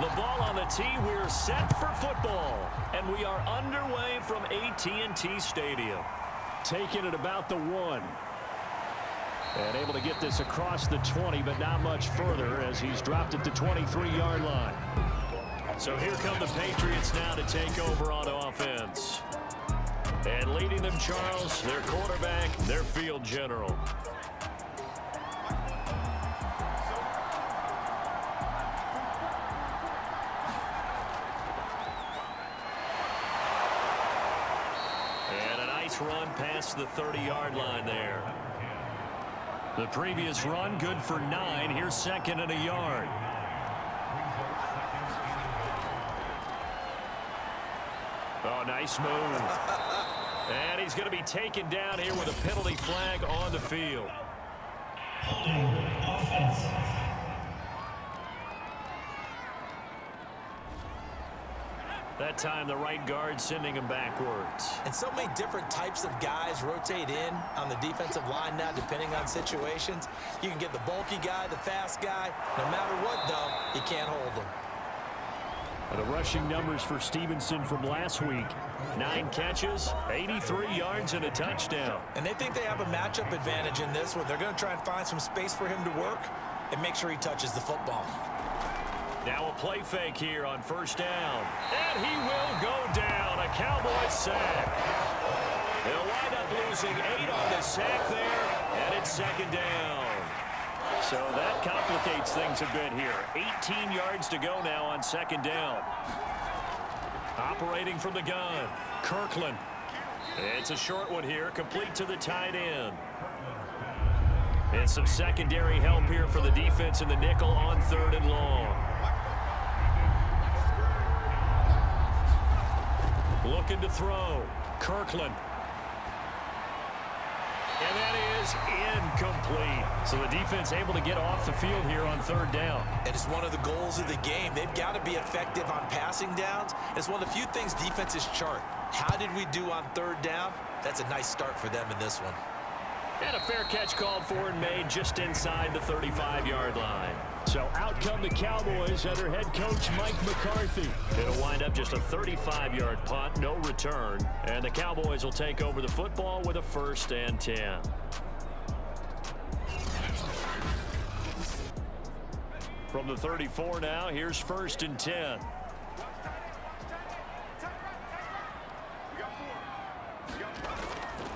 The ball on the tee. We're set for football. And we are underway from AT&T Stadium. Taking it about the 1. And able to get this across the 20, but not much further as he's dropped it to 23-yard line. So here come the Patriots now to take over on offense. And leading them, Charles, their quarterback, their field general. And a nice run past the 30-yard line there. The previous run, good for 9. Here's second and a yard. Oh, nice move. And he's going to be taken down here with a penalty flag on the field. Holding offense. That time the right guard sending him backwards. And so many different types of guys rotate in on the defensive line now depending on situations. You can get the bulky guy, the fast guy. No matter what, though, you can't hold them. The rushing numbers for Stevenson from last week. 9 catches, 83 yards, and a touchdown. And they think they have a matchup advantage in this one. They're going to try and find some space for him to work and make sure he touches the football. Now a play fake here on first down. And he will go down. A Cowboys sack. They'll wind up losing 8 on the sack there, and it's second down. So that complicates things a bit here. 18 yards to go now on second down. Operating from the gun, Kirkland. It's a short one here, complete to the tight end. And some secondary help here for the defense in the nickel on 3rd and long. Looking to throw, Kirkland. And that is incomplete. So the defense able to get off the field here on 3rd down. And it's one of the goals of the game. They've got to be effective on passing downs. It's one of the few things defenses chart. How did we do on 3rd down? That's a nice start for them in this one. And a fair catch called for and made just inside the 35-yard line. So out come the Cowboys under head coach Mike McCarthy. It'll wind up just a 35-yard punt, no return. And the Cowboys will take over the football with a 1st and 10. From the 34 now, here's 1st and 10.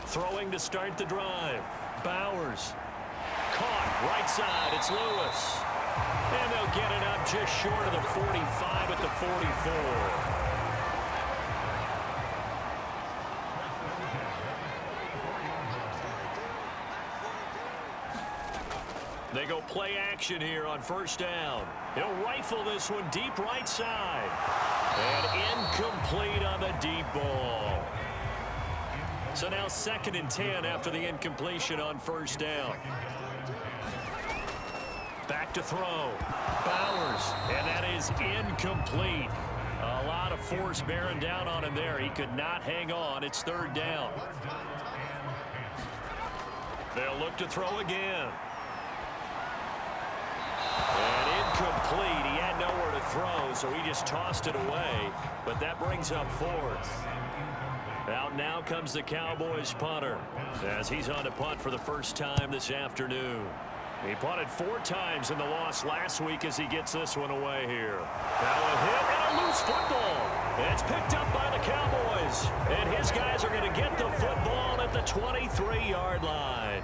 Throwing to start the drive. Bowers. Caught right side. It's Lewis. And they'll get it up just short of the 45 at the 44. They go play action here on 1st down. He'll rifle this one deep right side. And incomplete on the deep ball. So now 2nd and 10 after the incompletion on 1st down. Back to throw. Bowers. And that is incomplete. A lot of force bearing down on him there. He could not hang on. It's 3rd down. They'll look to throw again. And incomplete. He had nowhere to throw, so he just tossed it away. But that brings up 4th. Out now comes the Cowboys punter as he's on to punt for the first time this afternoon. He punted 4 times in the loss last week as he gets this one away here. Now a hit and a loose football. It's picked up by the Cowboys. And his guys are going to get the football at the 23-yard line.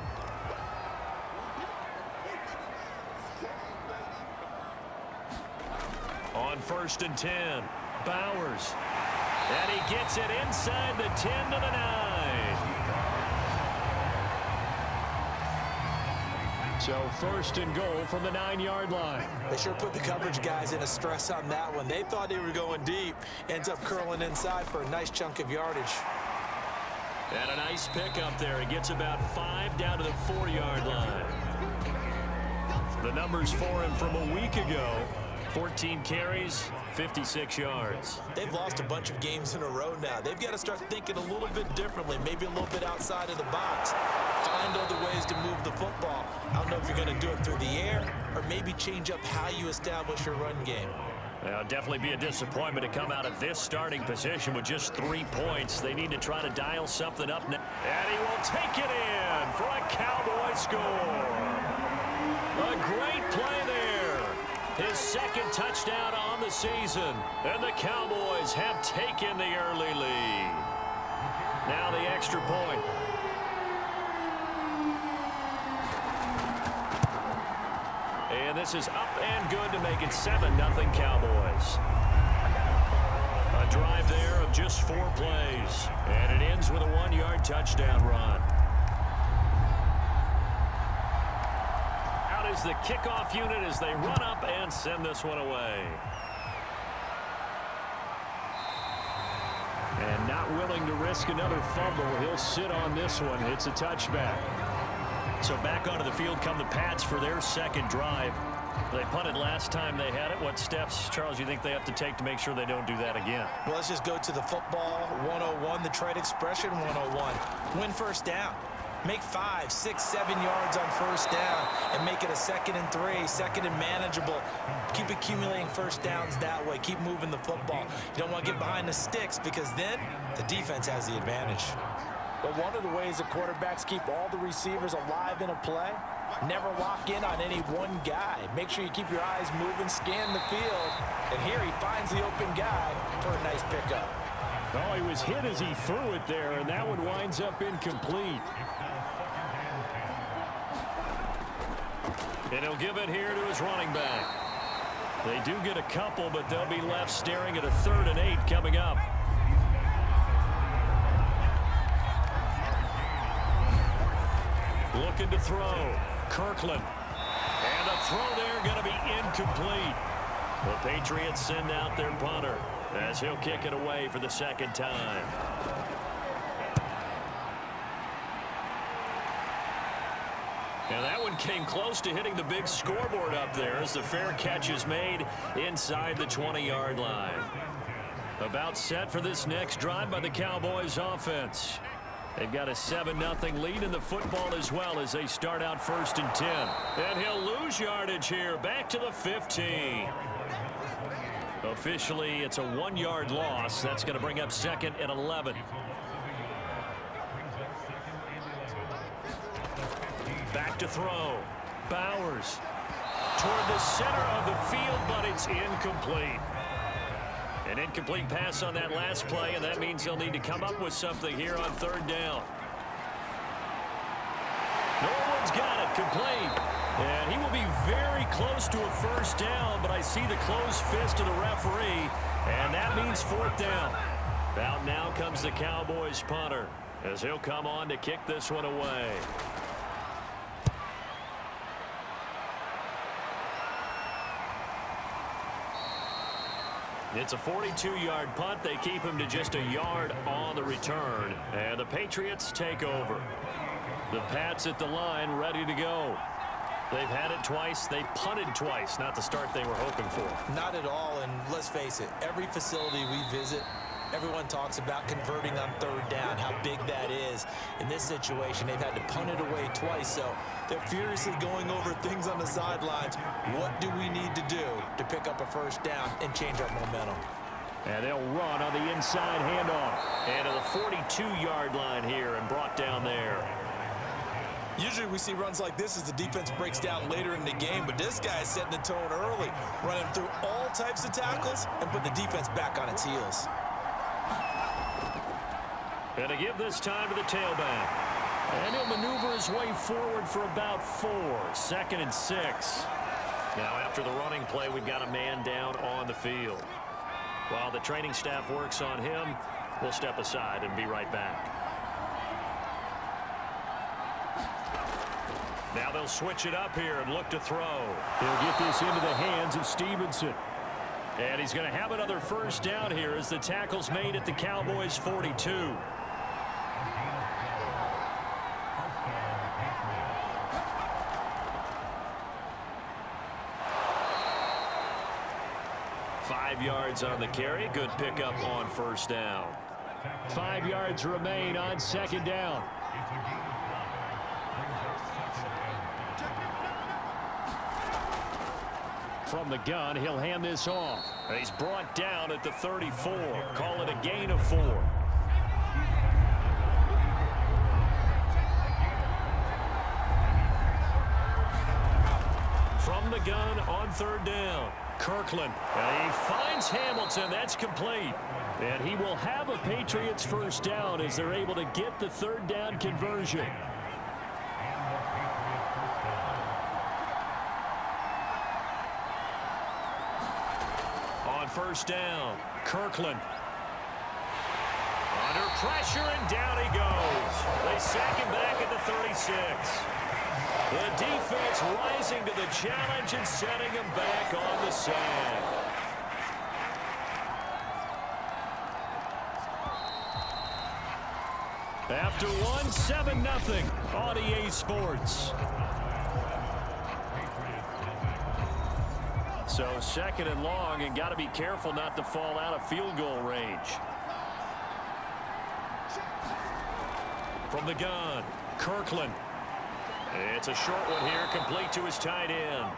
On 1st and 10, Bowers. And he gets it inside the 10 to the 9. So 1st and goal from the 9-yard line. They sure put the coverage guys in a stress on that one. They thought they were going deep. Ends up curling inside for a nice chunk of yardage. And a nice pick up there. He gets about 5 down to the 4-yard line. The numbers for him from a week ago. 14 carries, 56 yards. They've lost a bunch of games in a row now. They've got to start thinking a little bit differently, maybe a little bit outside of the box. Find other ways to move the football. I don't know if you're going to do it through the air or maybe change up how you establish your run game. It'll definitely be a disappointment to come out of this starting position with just 3 points. They need to try to dial something up now. And he will take it in for a Cowboy score. A great play there. His second touchdown on the season. And the Cowboys have taken the early lead. Now the extra point. And this is up and good to make it 7-0 Cowboys. A drive there of just 4 plays. And it ends with a 1-yard touchdown run. Out is the kickoff unit as they run up and send this one away. And not willing to risk another fumble. He'll sit on this one. It's a touchback. So back onto the field come the Pats for their second drive. They punted last time they had it. What steps, Charles, you think they have to take to make sure they don't do that again? Well, let's just go to the football 101, the trade expression 101. Win first down. Make 5, 6, 7 yards on first down and make it a 2nd and 3, 2nd and manageable. Keep accumulating first downs that way. Keep moving the football. You don't want to get behind the sticks because then the defense has the advantage. But one of the ways that quarterbacks keep all the receivers alive in a play, never lock in on any one guy. Make sure you keep your eyes moving, scan the field, and here he finds the open guy for a nice pickup. Oh, he was hit as he threw it there, and that one winds up incomplete. And he'll give it here to his running back. They do get a couple, but they'll be left staring at a 3rd and 8 coming up. Looking to throw. Kirkland. And the throw there going to be incomplete. The Patriots send out their punter as he'll kick it away for the second time. And that one came close to hitting the big scoreboard up there as the fair catch is made inside the 20-yard line. About set for this next drive by the Cowboys offense. They've got a 7-0 lead in the football as well as they start out 1st and 10. And he'll lose yardage here, back to the 15. Officially, it's a 1-yard loss. That's going to bring up 2nd and 11. Back to throw. Bowers toward the center of the field, but it's incomplete. An incomplete pass on that last play, and that means they'll need to come up with something here on 3rd down. Norwood's got it, complete. And he will be very close to a 1st down, but I see the closed fist of the referee, and that means 4th down. Out now comes the Cowboys punter as he'll come on to kick this one away. It's a 42-yard punt. They keep him to just a yard on the return. And the Patriots take over. The Pats at the line ready to go. They've had it twice. They've punted twice. Not the start they were hoping for. Not at all, and let's face it, every facility we visit, everyone talks about converting on 3rd down, how big that is. In this situation, they've had to punt it away twice, so they're furiously going over things on the sidelines. What do we need to do to pick up a 1st down and change our momentum? And they'll run on the inside handoff. And to the 42-yard line here and brought down there. Usually we see runs like this as the defense breaks down later in the game, but this guy is setting the tone early, running through all types of tackles and put the defense back on its heels. And to give this time to the tailback. And he'll maneuver his way forward for about 4. 2nd and 6. Now after the running play, we've got a man down on the field. While the training staff works on him, we'll step aside and be right back. Now they'll switch it up here and look to throw. He'll get this into the hands of Stevenson. And he's going to have another 1st down here as the tackle's made at the Cowboys 42. Five yards on the carry. Good pickup on 1st down. 5 yards remain on 2nd down. from the gun. He'll hand this off. He's brought down at the 34. Call it a gain of 4. From the gun on 3rd down. Kirkland. And he finds Hamilton. That's complete. And he will have a Patriots first down as they're able to get the 3rd down conversion. On 1st down, Kirkland. Under pressure, and down he goes. They sack him back at the 36. The defense rising to the challenge and setting him back on the sack. After one, 7-0 on EA Sports. So 2nd and long, and got to be careful not to fall out of field goal range. From the gun, Kirkland. It's a short one here, complete to his tight end.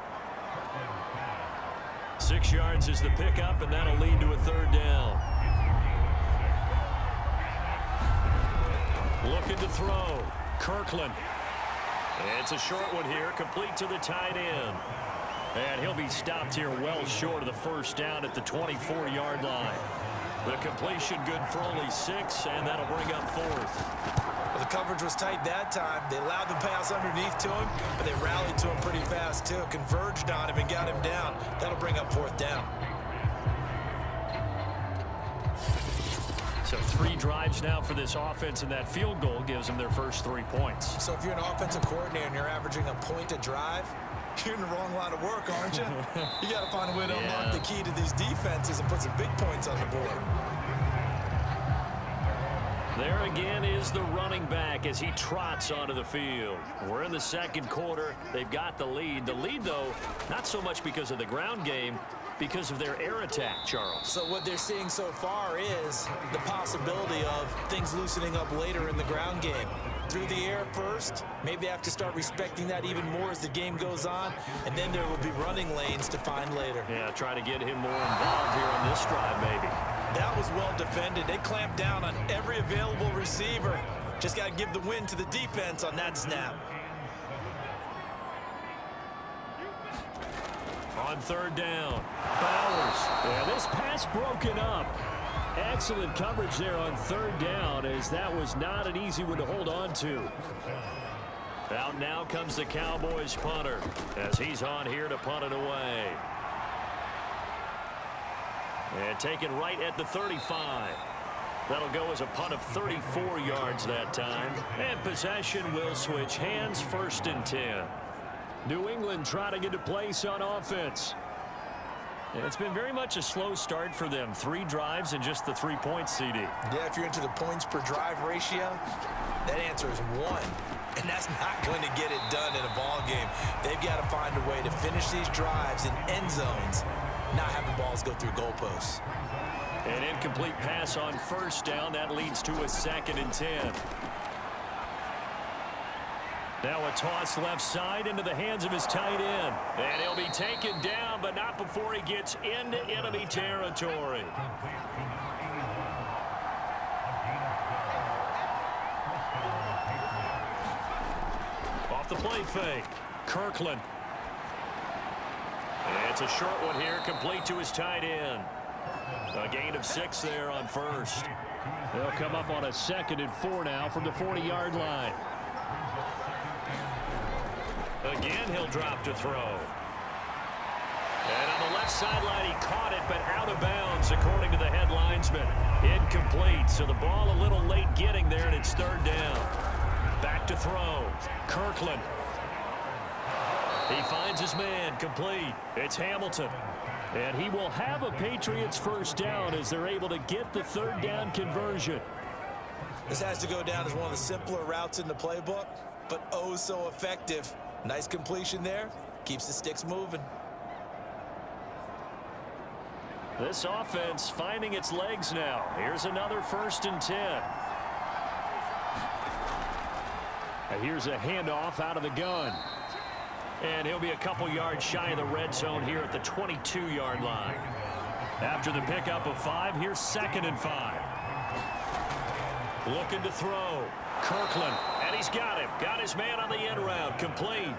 6 yards is the pickup, and that'll lead to a 3rd down. Looking to throw, Kirkland. It's a short one here, complete to the tight end. And he'll be stopped here well short of the 1st down at the 24-yard line. The completion good for only 6, and that'll bring up 4th. Well, the coverage was tight that time. They allowed the pass underneath to him, but they rallied to him pretty fast, too. Converged on him and got him down. That'll bring up 4th down. So 3 drives now for this offense, and that field goal gives them their first 3 points. So if you're an offensive coordinator and you're averaging a point a drive, you're in the wrong line of work, aren't you? You got to find a way to unlock the key to these defenses and put some big points on the board. There again is the running back as he trots onto the field. We're in the 2nd quarter. They've got the lead. The lead, though, not so much because of the ground game, because of their air attack, Charles. So what they're seeing so far is the possibility of things loosening up later in the ground game. Through the air first, maybe they have to start respecting that even more as the game goes on, and then there will be running lanes to find later. Yeah, try to get him more involved here on this drive, maybe. That was well defended. They clamped down on every available receiver. Just got to give the win to the defense on that snap. On 3rd down, Bowers. Yeah, this pass broken up. Excellent coverage there on 3rd down, as that was not an easy one to hold on to. Out now comes the Cowboys punter as he's on here to punt it away. And taken right at the 35. That'll go as a punt of 34 yards that time. And possession will switch hands, 1st and 10. New England trying to get a place on offense. And it's been very much a slow start for them. 3 drives and just the 3 points, CD. Yeah, if you're into the points per drive ratio, that answer is 1. And that's not going to get it done in a ball game. They've got to find a way to finish these drives in end zones, not having balls go through goalposts. An incomplete pass on 1st down. That leads to a 2nd and 10. Now a toss left side into the hands of his tight end. And he'll be taken down, but not before he gets into enemy territory. Off the play fake, Kirkland. It's a short one here, complete to his tight end. A gain of 6 there on 1st. They'll come up on a 2nd and 4 now from the 40-yard line. Again, he'll drop to throw. And on the left sideline, he caught it, but out of bounds, according to the head linesman. Incomplete, so the ball a little late getting there, and it's 3rd down. Back to throw. Kirkland. He finds his man, complete. It's Hamilton. And he will have a Patriots first down as they're able to get the 3rd down conversion. This has to go down as one of the simpler routes in the playbook, but oh so effective. Nice completion there. Keeps the sticks moving. This offense finding its legs now. Here's another 1st and 10. And here's a handoff out of the gun. And he'll be a couple yards shy of the red zone here at the 22-yard line. After the pickup of 5, here's 2nd and 5. Looking to throw. Kirkland, and he's got him. Got his man on the end route. Complete.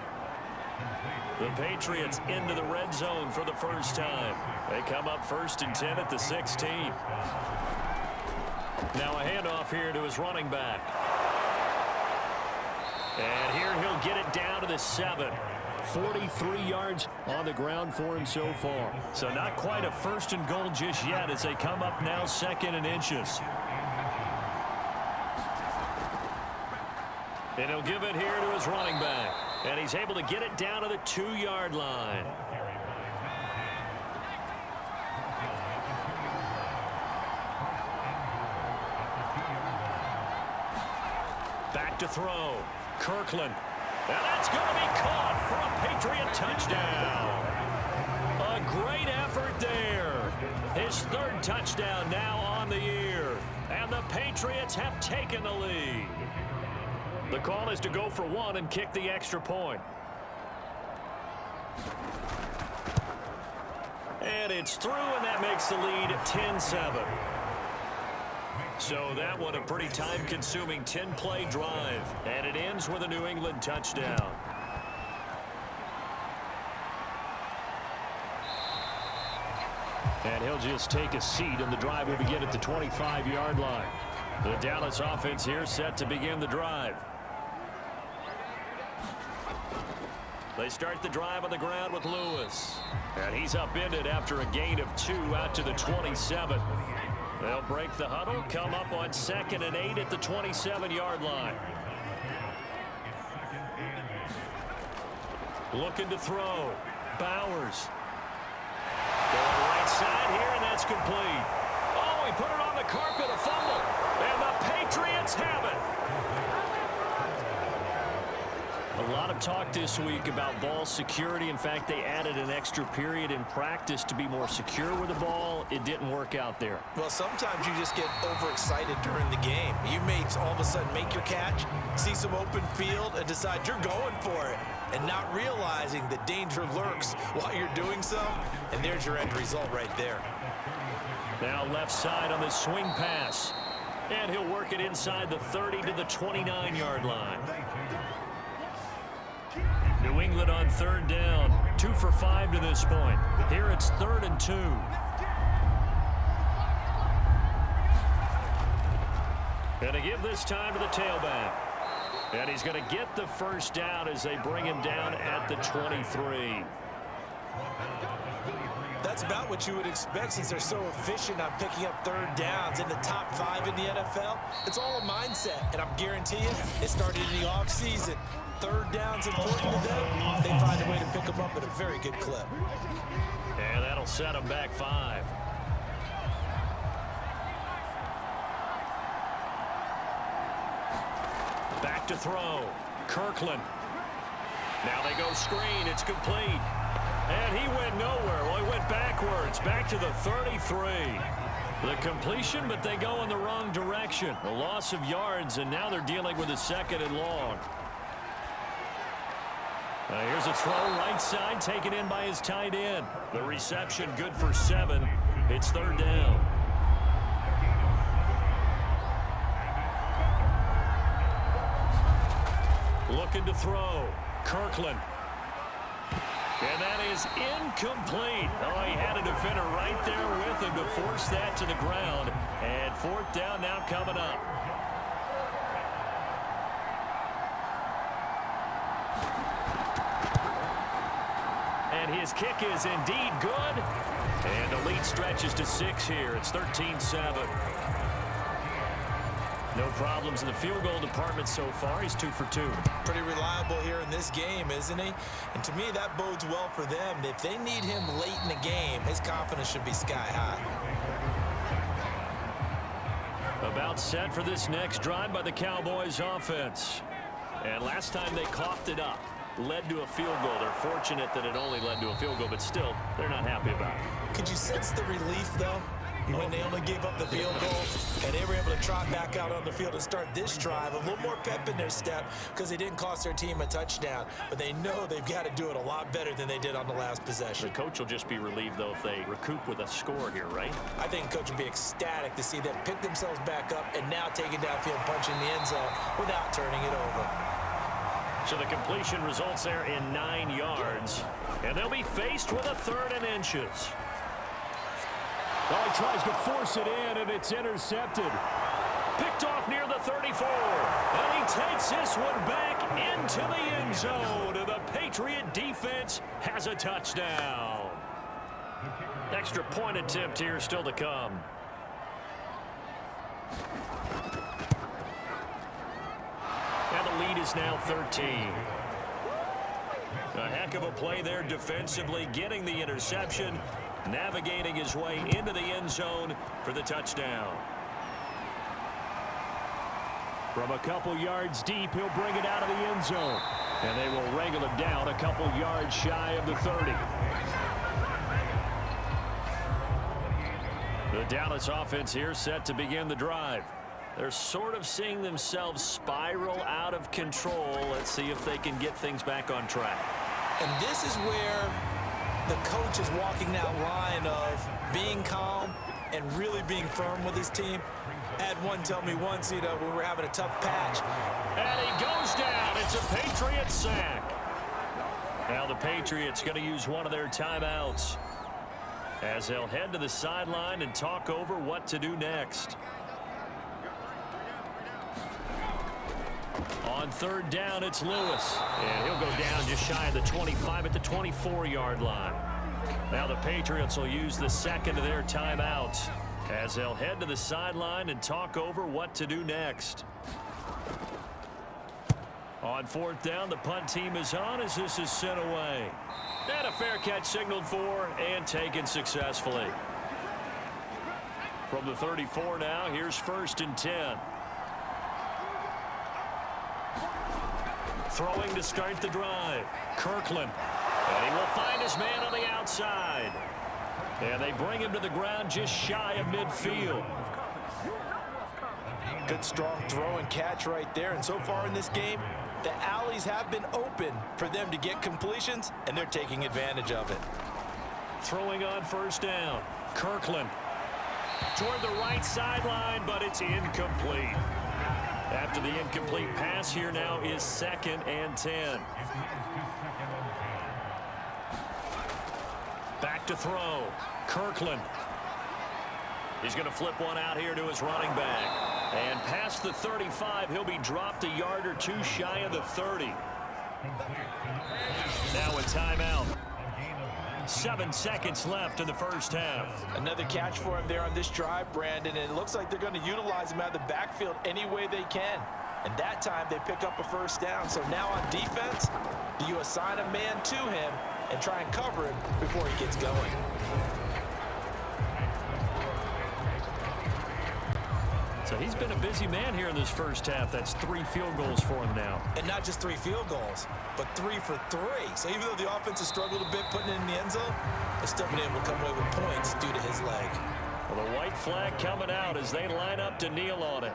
The Patriots into the red zone for the first time. They come up 1st and 10 at the 16. Now a handoff here to his running back. And here he'll get it down to the 7. 43 yards on the ground for him so far. So not quite a 1st and goal just yet as they come up now 2nd and inches. And he'll give it here to his running back. And he's able to get it down to the 2-yard line. Back to throw. Kirkland. And that's going to be caught for a Patriot touchdown. A great effort there. His 3rd touchdown now on the year. And the Patriots have taken the lead. The call is to go for 1 and kick the extra point. And it's through, and that makes the lead 10-7. So that one a pretty time-consuming 10-play drive. And it ends with a New England touchdown. And he'll just take a seat, and the drive will begin at the 25-yard line. The Dallas offense here set to begin the drive. They start the drive on the ground with Lewis. And he's upended after a gain of 2 out to the 27. They'll break the huddle, come up on 2nd and 8 at the 27-yard line. Looking to throw. Bowers. Going right side here, and that's complete. Oh, he put it on the carpet, a fumble. And the Patriots have it. A lot of talk this week about ball security. In fact, they added an extra period in practice to be more secure with the ball. It didn't work out there. Well, sometimes you just get overexcited during the game. You may all of a sudden make your catch, see some open field, and decide you're going for it, and not realizing the danger lurks while you're doing so. And there's your end result right there. Now left side on the swing pass. And he'll work it inside the 30 to the 29-yard line. New England on 3rd down. 2 for 5 to this point. Here it's 3rd and 2. And to give this time to the tailback. And he's going to get the first down as they bring him down at the 23. That's about what you would expect since they're so efficient on picking up 3rd downs in the top 5 in the NFL. It's all a mindset, and I'm guaranteeing it started in the offseason. 3rd down's important to them. They find a way to pick them up at a very good clip. And that'll set them back 5. Back to throw. Kirkland. Now they go screen. It's complete. And he went nowhere. Well, he went backwards. Back to the 33. The completion, but they go in the wrong direction. A loss of yards, and now they're dealing with a 2nd and long. Here's a throw right side, taken in by his tight end. The reception good for 7. It's 3rd down. Looking to throw. Kirkland. And that is incomplete. Oh, he had a defender right there with him to force that to the ground. And 4th down now coming up. And his kick is indeed good. And the lead stretches to 6 here. It's 13-7. No problems in the field goal department so far. He's 2 for 2. Pretty reliable here in this game, isn't he? And to me, that bodes well for them. If they need him late in the game, his confidence should be sky high. About set for this next drive by the Cowboys offense. And last time they coughed it up. Led to a field goal. They're fortunate that it only led to a field goal, but still, they're not happy about it. Could you sense the relief, though? when they only gave up the field goal, and they were able to trot back out on the field and start this drive. A little more pep in their step because they didn't cost their team a touchdown, but they know they've got to do it a lot better than they did on the last possession. The coach will just be relieved, though, if they recoup with a score here, right? I think the coach will be ecstatic to see them pick themselves back up and now take it downfield, punching the end zone without turning it over. So the completion results there in 9 yards, and they'll be faced with a 3rd and inches. Oh, he tries to force it in, and it's intercepted. Picked off near the 34, and he takes this one back into the end zone. And the Patriot defense has a touchdown. Extra point attempt here still to come. And the lead is now 13. A heck of a play there defensively, getting the interception, navigating his way into the end zone for the touchdown. From a couple yards deep, he'll bring it out of the end zone. And they will wrangle him down a couple yards shy of the 30. The Dallas offense here set to begin the drive. They're sort of seeing themselves spiral out of control. Let's see if they can get things back on track. And this is where the coach is walking that line of being calm and really being firm with his team. I had one tell me once, we were having a tough patch. And he goes down. It's a Patriot sack. Now the Patriots going to use one of their timeouts as they'll head to the sideline and talk over what to do next. On 3rd down, it's Lewis. And he'll go down just shy of the 25 at the 24-yard line. Now the Patriots will use the 2nd of their timeouts as they'll head to the sideline and talk over what to do next. On 4th down, the punt team is on as this is sent away. And a fair catch signaled for and taken successfully. From the 34 now, here's 1st and 10. Throwing to start the drive. Kirkland. And he will find his man on the outside. And they bring him to the ground just shy of midfield. Good strong throw and catch right there. And so far in this game, the alleys have been open for them to get completions, and they're taking advantage of it. Throwing on 1st down. Kirkland. Toward the right sideline, but it's incomplete. After the incomplete pass, here now is 2nd and 10. Back to throw. Kirkland. He's going to flip one out here to his running back. And past the 35, he'll be dropped a yard or two shy of the 30. Now a timeout. 7 seconds left in the first half. Another catch for him there on this drive, Brandon, and it looks like they're going to utilize him out of the backfield any way they can. And that time they pick up a 1st down. So now on defense, do you assign a man to him and try and cover him before he gets going? So he's been a busy man here in this first half. That's 3 field goals for him now. And not just 3 field goals, but 3 for 3. So even though the offense has struggled a bit putting it in the end zone, they've still been able to come away with points due to his leg. Well, the white flag coming out as they line up to kneel on it.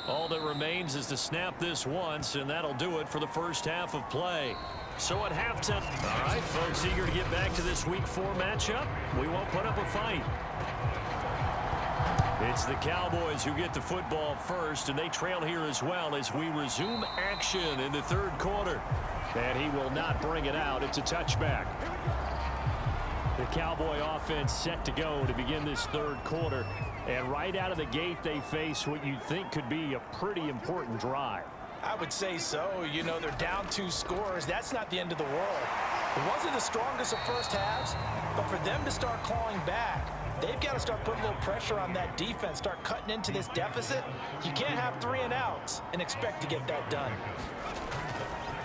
All that remains is to snap this once, and that'll do it for the first half of play. So at halftime, all right, folks, eager to get back to this Week 4 matchup. We won't put up a fight. It's the Cowboys who get the football first, and they trail here as well as we resume action in the 3rd quarter. And he will not bring it out. It's a touchback. The Cowboy offense set to go to begin this 3rd quarter. And right out of the gate, they face what you'd think could be a pretty important drive. I would say so. They're down 2 scores. That's not the end of the world. It wasn't the strongest of first halves, but for them to start clawing back, they've got to start putting a little pressure on that defense, start cutting into this deficit. You can't have 3 and outs and expect to get that done.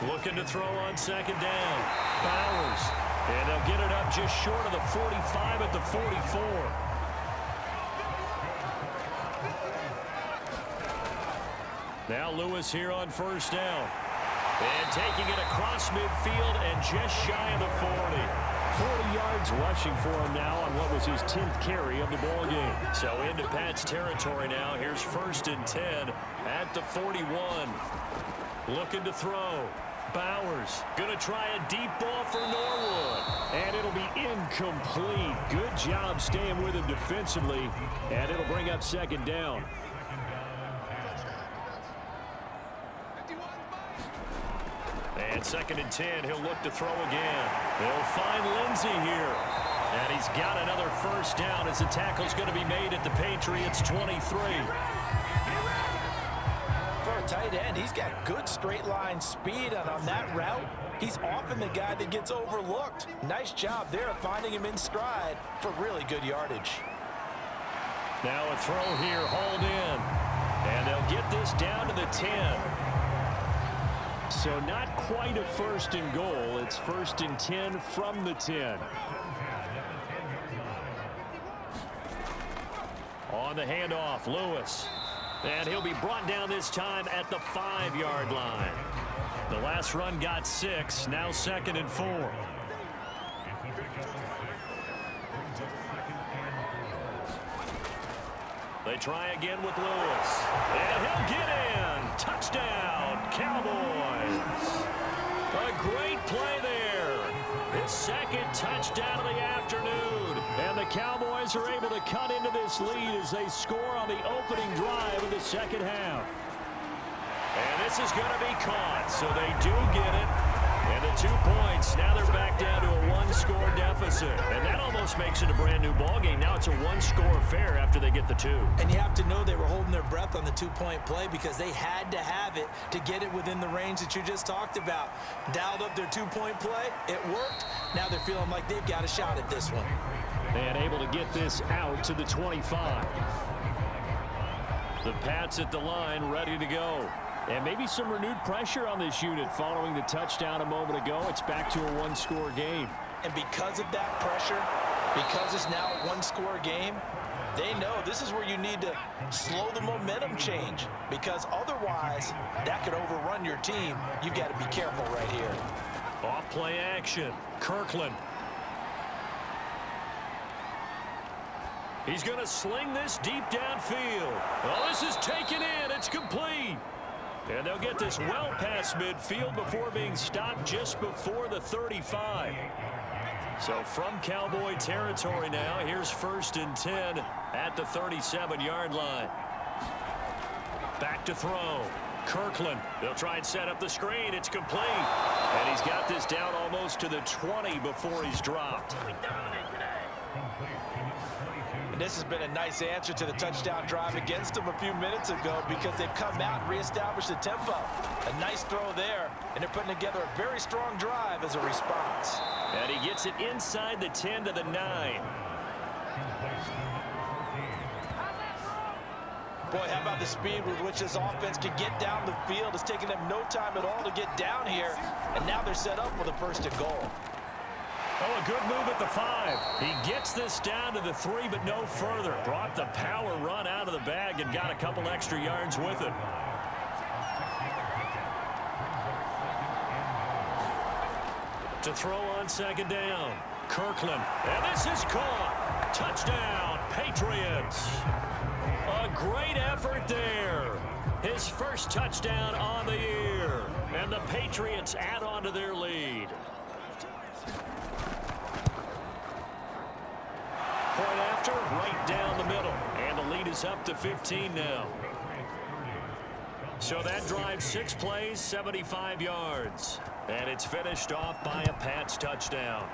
Looking to throw on 2nd down. Bowers. And they'll get it up just short of the 45 at the 44. Now Lewis here on 1st down. And taking it across midfield and just shy of the 40. 40 yards rushing for him now on what was his 10th carry of the ball game. So into Pat's territory now. Here's 1st and 10 at the 41. Looking to throw. Bowers going to try a deep ball for Norwood. And it'll be incomplete. Good job staying with him defensively. And it'll bring up 2nd down. And 2nd and 10, he'll look to throw again. They'll find Lindsey here. And he's got another 1st down as the tackle's going to be made at the Patriots' 23. For a tight end, he's got good straight line speed, and on that route, he's often the guy that gets overlooked. Nice job there of finding him in stride for really good yardage. Now a throw here, hauled in. And they'll get this down to the 10. So not quite a 1st and goal. It's 1st and 10 from the 10. On the handoff, Lewis. And he'll be brought down this time at the 5-yard line. The last run got 6. Now 2nd and 4. They try again with Lewis. And he'll get in. Touchdown, Cowboys. A great play there. His 2nd touchdown of the afternoon. And the Cowboys are able to cut into this lead as they score on the opening drive of the 2nd half. And this is going to be caught, so they do get it. And the 2 points, now they're back down to a 1-score deficit. And that almost makes it a brand-new ball game. Now it's a 1-score affair after they get the 2. And you have to know they were holding their breath on the 2-point play because they had to have it to get it within the range that you just talked about. Dialed up their 2-point play. It worked. Now they're feeling like they've got a shot at this one. And able to get this out to the 25. The Pats at the line, ready to go. And maybe some renewed pressure on this unit following the touchdown a moment ago. It's back to a 1-score game. And because of that pressure, because it's now a 1-score game, they know this is where you need to slow the momentum change, because otherwise that could overrun your team. You've got to be careful right here. Off play action. Kirkland. He's going to sling this deep downfield. Oh, this is taken in. It's complete. And they'll get this well past midfield before being stopped just before the 35. So from Cowboy territory now, here's 1st and 10 at the 37-yard line. Back to throw. Kirkland. They'll try and set up the screen. It's complete. And he's got this down almost to the 20 before he's dropped. And this has been a nice answer to the touchdown drive against them a few minutes ago, because they've come out and reestablished the tempo. A nice throw there, and they're putting together a very strong drive as a response. And he gets it inside the 10 to the 9. Boy, how about the speed with which this offense can get down the field? It's taken them no time at all to get down here, and now they're set up with a 1st and goal. Oh, a good move at the 5. He gets this down to the 3, but no further. Brought the power run out of the bag and got a couple extra yards with it. To throw on 2nd down. Kirkland. And this is caught. Touchdown, Patriots. A great effort there. His 1st touchdown on the year. And the Patriots add on to their lead. Point after, right down the middle. And the lead is up to 15 now. So that drive, 6 plays, 75 yards. And it's finished off by a Pats touchdown.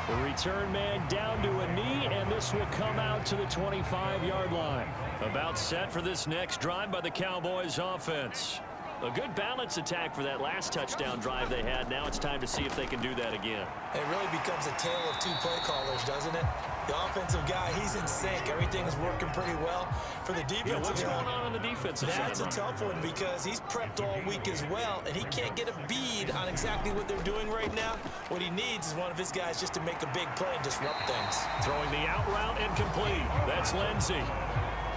The return man down to a knee, and this will come out to the 25-yard line. About set for this next drive by the Cowboys offense. A good balance attack for that last touchdown drive they had. Now it's time to see if they can do that again. It really becomes a tale of 2 play callers, doesn't it? The offensive guy, he's in sync. Everything is working pretty well. For the defensive Yeah, what's guy, going on the defensive side? that's a tough one, because he's prepped all week as well, and he can't get a bead on exactly what they're doing right now. What he needs is one of his guys just to make a big play and disrupt things. Throwing the out route incomplete. That's Lindsey.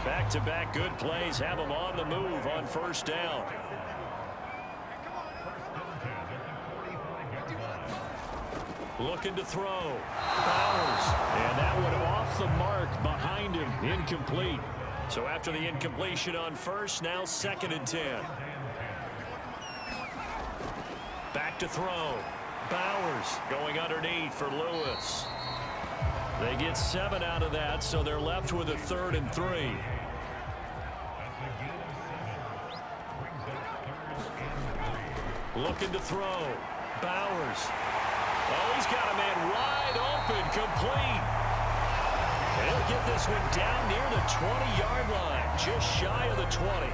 Back-to-back good plays have him on the move on 1st down. Looking to throw. Bowers. And that one off the mark behind him. Incomplete. So after the incompletion on first, now 2nd and 10. Back to throw. Bowers going underneath for Lewis. They get 7 out of that, so they're left with a 3rd and 3. Looking to throw. Bowers. Oh, he's got a man wide open, complete. And he'll get this one down near the 20-yard line, just shy of the 20.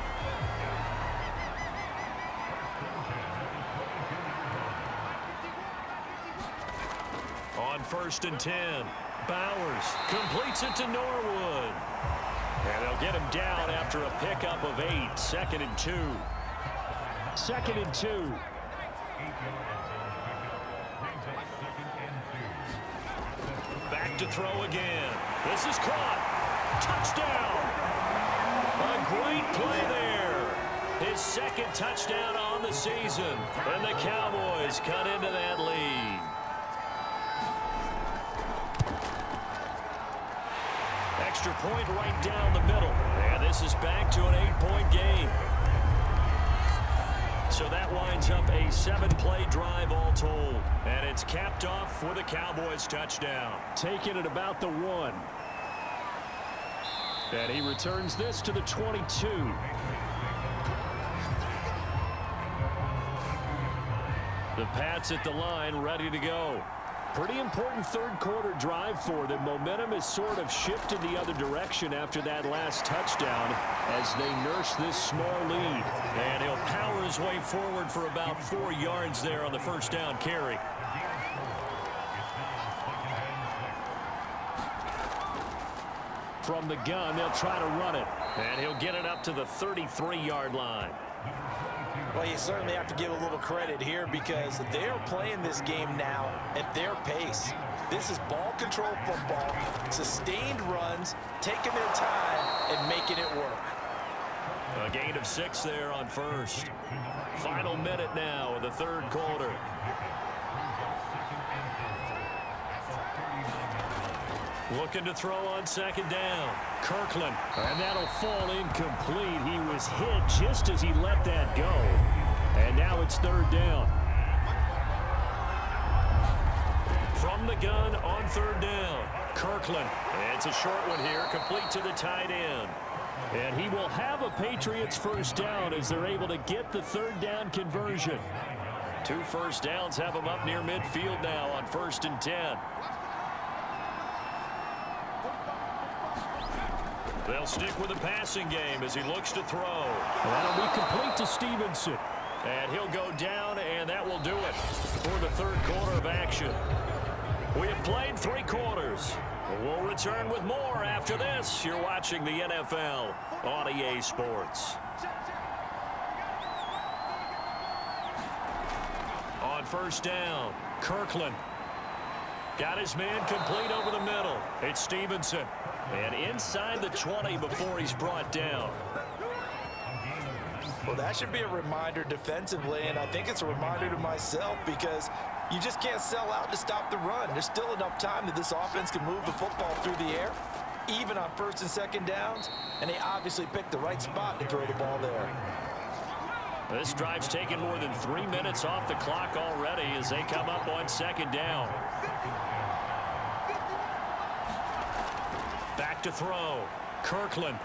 On 1st and 10, Bowers completes it to Norwood. And they'll get him down after a pickup of 8, 2nd and 2. 2nd and 2. Back to throw again. This is caught. Touchdown. A great play there. His 2nd touchdown on the season. And the Cowboys cut into that lead. Extra point right down the middle. And this is back to an 8-point game. So that winds up a 7-play drive all told. And it's capped off with a Cowboys touchdown. Taking it about the 1. And he returns this to the 22. The Pats at the line, ready to go. Pretty important 3rd quarter drive for them. Momentum has sort of shifted the other direction after that last touchdown as they nurse this small lead. And he'll power his way forward for about 4 yards there on the 1st down carry. From the gun, they'll try to run it. And he'll get it up to the 33-yard line. Well, you certainly have to give a little credit here because they're playing this game now at their pace. This is ball control football, sustained runs, taking their time and making it work. A gain of 6 there on 1st. Final minute now of the 3rd quarter. Looking to throw on 2nd down. Kirkland. And that'll fall incomplete. He was hit just as he let that go. And now it's 3rd down. From the gun on 3rd down. Kirkland. And it's a short one here, complete to the tight end. And he will have a Patriots 1st down as they're able to get the 3rd down conversion. 2 first downs have him up near midfield now on 1st and 10. They'll stick with the passing game as he looks to throw. That'll be complete to Stevenson. And he'll go down, and that will do it for the 3rd quarter of action. We have played 3 quarters. We'll return with more after this. You're watching the NFL on EA Sports. On 1st down, Kirkland. Got his man complete over the middle. It's Stevenson. And inside the 20 before he's brought down. Well, that should be a reminder defensively, and I think it's a reminder to myself because you just can't sell out to stop the run. There's still enough time that this offense can move the football through the air, even on 1st and 2nd downs, and they obviously picked the right spot to throw the ball there. This drive's taken more than 3 minutes off the clock already as they come up on 2nd down. Back to throw. Kirkland.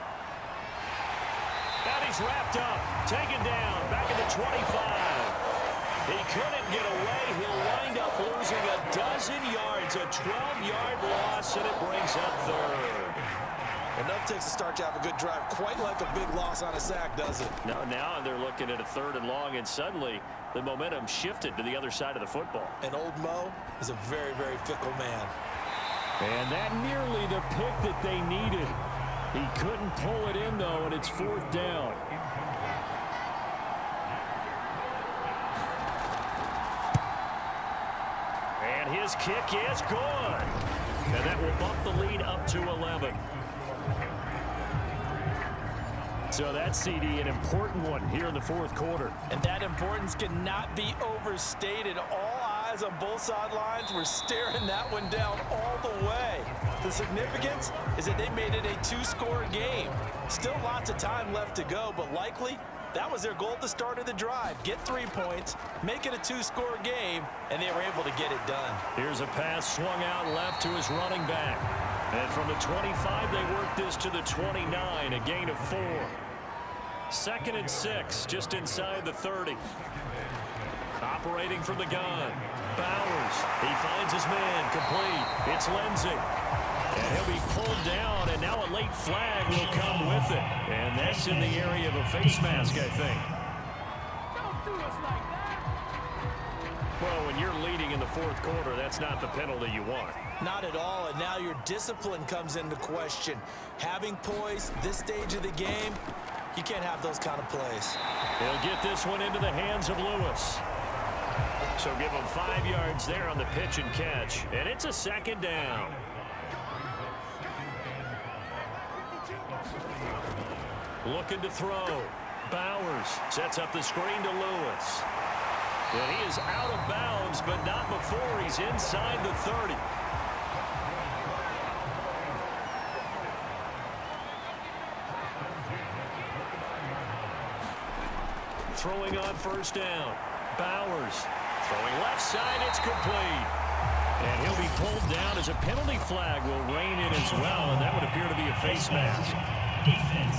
And he's wrapped up. Taken down. Back at the 25. He couldn't get away. He'll wind up losing a dozen yards. A 12-yard loss, and it brings up 3rd. Enough takes to start to have a good drive. Quite like a big loss on a sack, does it? No, now they're looking at a 3rd and long, and suddenly the momentum shifted to the other side of the football. And old Mo is a very, very fickle man. And that nearly the pick that they needed. He couldn't pull it in, though, and it's 4th down. And his kick is good. And that will bump the lead up to 11. So that, CD, an important one here in the 4th quarter. And that importance cannot be overstated. All eyes guys on both sidelines were staring that one down all the way. The significance is that they made it a two-score game. Still lots of time left to go, but likely that was their goal at the start of the drive. Get 3 points, make it a two-score game, and they were able to get it done. Here's a pass swung out left to his running back. And from the 25, they work this to the 29, a gain of 4. 2nd and 6, just inside the 30. Operating from the gun. Bowers, he finds his man, complete. It's Lindsey. And he'll be pulled down, and now a late flag will come with it. And that's in the area of a face mask, I think. Don't do us like that. Well, when you're leading in the 4th quarter, that's not the penalty you want. Not at all, and now your discipline comes into question. Having poise this stage of the game, you can't have those kind of plays. He'll get this one into the hands of Lewis. So give him 5 yards there on the pitch and catch, and it's a 2nd down. Looking to throw. Bowers sets up the screen to Lewis. And he is out of bounds, but not before he's inside the 30. Throwing on 1st down. Bowers throwing left side. It's complete. And he'll be pulled down as a penalty flag will rein in as well, and that would appear to be a face mask. Defense.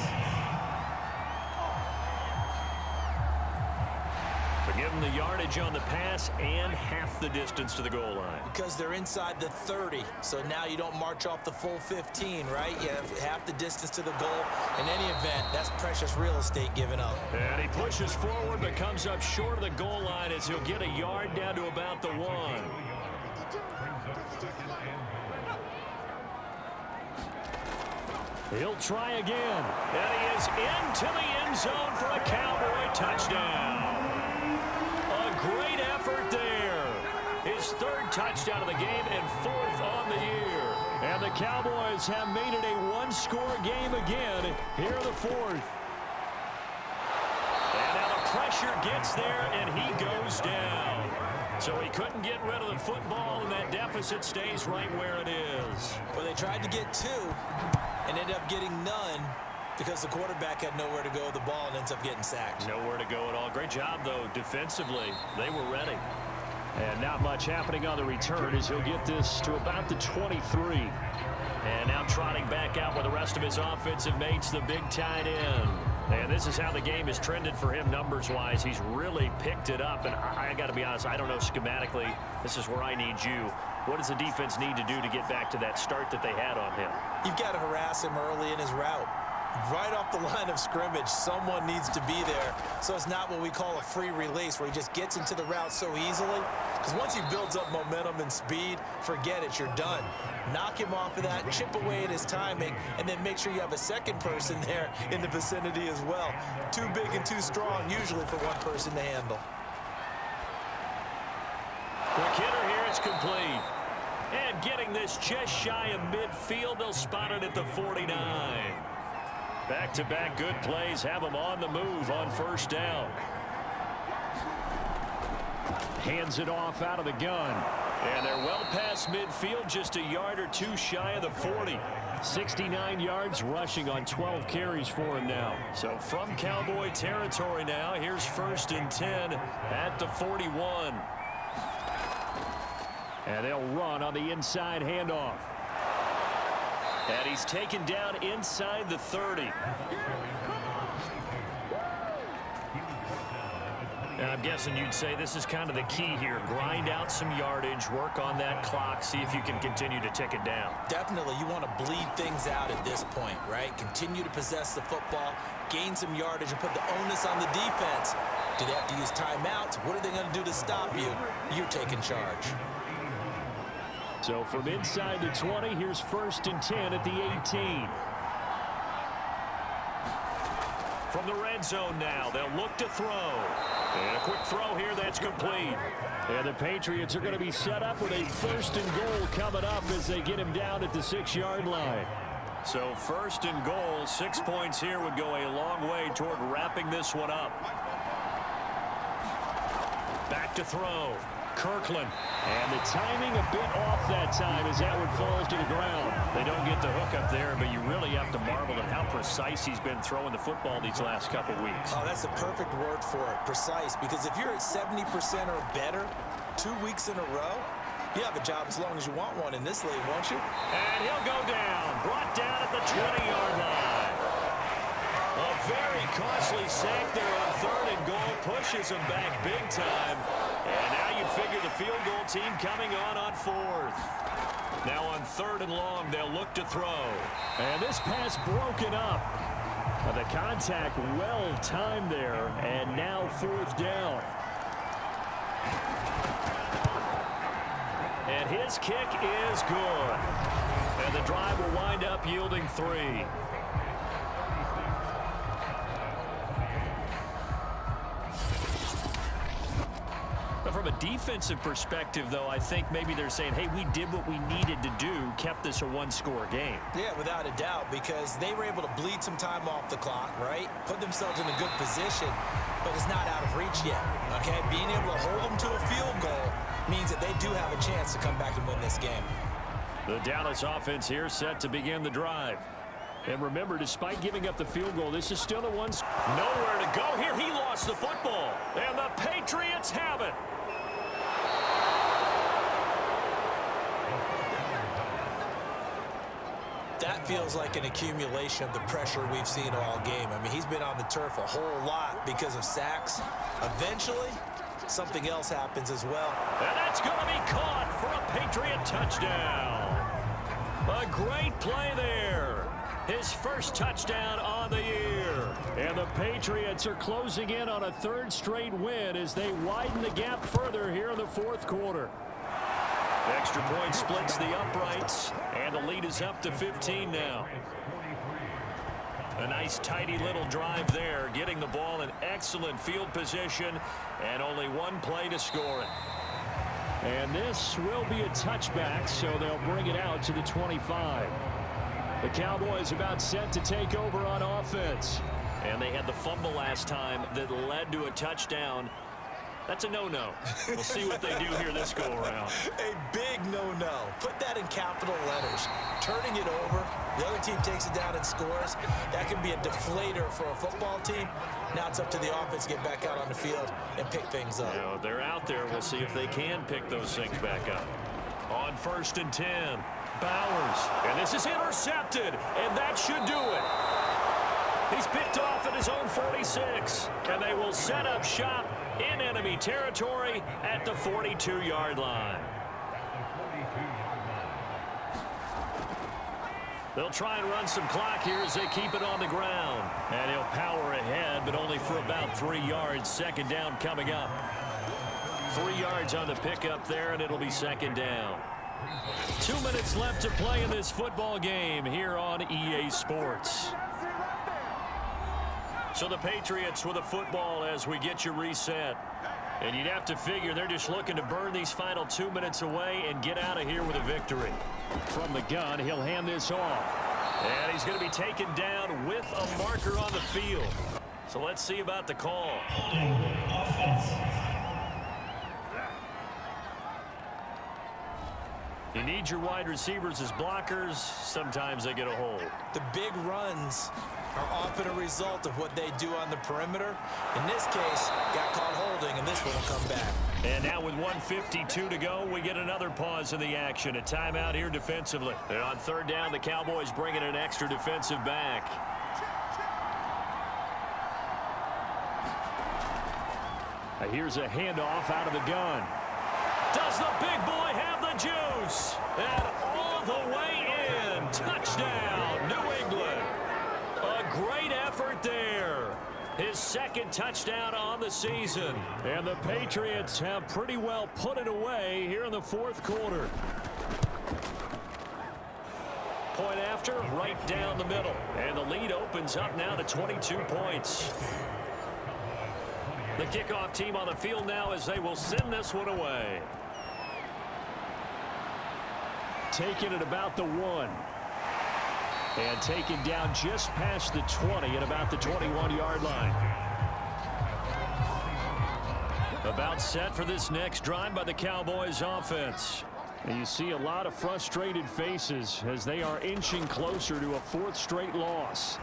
Give them the yardage on the pass and half the distance to the goal line. Because they're inside the 30, so now you don't march off the full 15, right? You have half the distance to the goal. In any event, that's precious real estate given up. And he pushes forward but comes up short of the goal line as he'll get a yard down to about the 1. He'll try again. And he is into the end zone for a Cowboy touchdown. Great effort there. His 3rd touchdown of the game and 4th on the year. And the Cowboys have made it a one-score game again here in the 4th. And now the pressure gets there, and he goes down. So he couldn't get rid of the football, and that deficit stays right where it is. Well, they tried to get 2 and ended up getting none, because the quarterback had nowhere to go with the ball and ends up getting sacked. Nowhere to go at all. Great job, though, defensively. They were ready. And not much happening on the return as he'll get this to about the 23. And now trotting back out with the rest of his offensive mates, the big tight end. And this is how the game has trended for him numbers-wise. He's really picked it up. And I got to be honest, I don't know schematically. This is where I need you. What does the defense need to do to get back to that start that they had on him? You've got to harass him early in his route. Right off the line of scrimmage, someone needs to be there. So it's not what we call a free release where he just gets into the route so easily. Because once he builds up momentum and speed, forget it, you're done. Knock him off of that, chip away at his timing, and then make sure you have a second person there in the vicinity as well. Too big and too strong usually for one person to handle. Quick hitter here, it's complete. And getting this just shy of midfield, they'll spot it at the 49. Back-to-back good plays have them on the move on 1st down. Hands it off out of the gun. And they're well past midfield, just a yard or 2 shy of the 40. 69 yards rushing on 12 carries for him now. So from Cowboy territory now, here's 1st and 10 at the 41. And they'll run on the inside handoff. And he's taken down inside the 30. And I'm guessing you'd say this is kind of the key here. Grind out some yardage, work on that clock, see if you can continue to tick it down. Definitely, you want to bleed things out at this point, right? Continue to possess the football, gain some yardage, and put the onus on the defense. Do they have to use timeouts? What are they going to do to stop you? You're taking charge. So from inside the 20, here's 1st and 10 at the 18. From the red zone now, they'll look to throw. And a quick throw here, that's complete. And the Patriots are going to be set up with a 1st and goal coming up as they get him down at the 6-yard line. So 1st and goal, 6 points here would go a long way toward wrapping this one up. Back to throw. Kirkland. And the timing a bit off that time as that one falls to the ground. They don't get the hook up there, but you really have to marvel at how precise he's been throwing the football these last couple weeks. Oh, that's the perfect word for it, precise. Because if you're at 70% or better 2 weeks in a row, you have a job as long as you want one in this league, won't you? And he'll go down. Brought down at the 20-yard line. A very costly sack there on 3rd and goal. Pushes him back big time. And now you'd figure the field goal team coming on 4th. Now on 3rd and long, they'll look to throw. And this pass broken up. The contact well timed there. And now 4th down. And his kick is good. And the drive will wind up yielding 3. But from a defensive perspective, though, I think maybe they're saying, hey, we did what we needed to do, kept this a one-score game. Yeah, without a doubt, because they were able to bleed some time off the clock, right? Put themselves in a good position, but it's not out of reach yet, okay? Being able to hold them to a field goal means that they do have a chance to come back and win this game. The Dallas offense here set to begin the drive. And remember, despite giving up the field goal, this is still a one. Nowhere to go here. He lost the football. And the Patriots have it. That feels like an accumulation of the pressure we've seen all game. I mean, he's been on the turf a whole lot because of sacks. Eventually, something else happens as well. And that's going to be caught for a Patriot touchdown. A great play there. His first touchdown on the year. And the Patriots are closing in on a 3rd straight win as they widen the gap further here in the 4th quarter. Extra point splits the uprights, and the lead is up to 15 now. A nice tidy little drive there, getting the ball in excellent field position, and only one play to score it. And this will be a touchback, so they'll bring it out to the 25. The Cowboys about set to take over on offense. And they had the fumble last time that led to a touchdown. That's a no-no. We'll see what they do here this go-around. A big no-no. Put that in capital letters. Turning it over, the other team takes it down and scores. That can be a deflator for a football team. Now it's up to the offense to get back out on the field and pick things up. You know, they're out there. We'll see if they can pick those things back up. On 1st and 10, Bowers. And this is intercepted, and that should do it. He's picked off at his own 46, and they will set up shop in enemy territory at the 42-yard line. They'll try and run some clock here as they keep it on the ground. And he'll power ahead, but only for about 3 yards. 2nd down coming up. 3 yards on the pickup there, and it'll be 2nd down. 2 minutes left to play in this football game here on EA Sports. So the Patriots with a football as we get you reset. And you'd have to figure they're just looking to burn these final 2 minutes away and get out of here with a victory. From the gun, he'll hand this off. And he's going to be taken down with a marker on the field. So let's see about the call. Offense. You need your wide receivers as blockers. Sometimes they get a hold. The big runs are often a result of what they do on the perimeter. In this case, got caught holding, and this one will come back. And now with 1:52 to go, we get another pause in the action. A timeout here defensively. And on 3rd down, the Cowboys bring in an extra defensive back. Here's a handoff out of the gun. Does the big boy have the juice? And all the way in. Touchdown, New England. A great effort there. His 2nd touchdown on the season. And the Patriots have pretty well put it away here in the 4th quarter. Point after, right down the middle. And the lead opens up now to 22 points. The kickoff team on the field now as they will send this one away. Taken at about the 1. And taken down just past the 20 at about the 21-yard line. About set for this next drive by the Cowboys offense. And you see a lot of frustrated faces as they are inching closer to a 4th straight loss.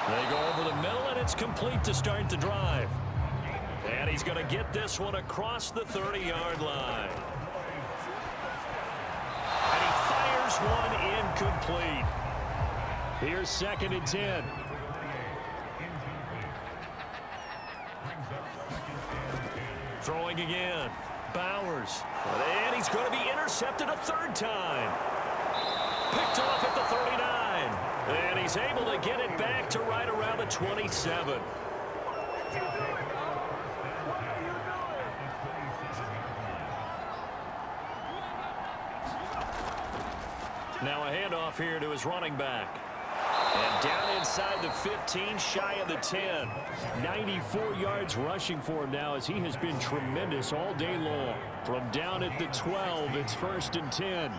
They go over the middle, and it's complete to start the drive. And he's going to get this one across the 30-yard line. And he fires one incomplete. Here's 2nd and 10. Throwing again. Bowers. And he's going to be intercepted a 3rd time. Picked off at the 39. And he's able to get it back to right around the 27. Now a handoff here to his running back. And down inside the 15, shy of the 10. 94 yards rushing for him now as he has been tremendous all day long. From down at the 12, it's 1st and 10.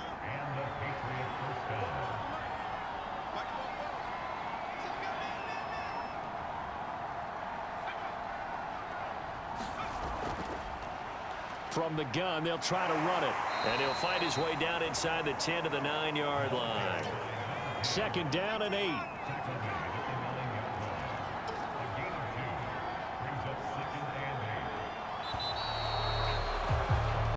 From the gun, they'll try to run it. And he'll find his way down inside the 10 to the 9-yard line. 2nd down and 8.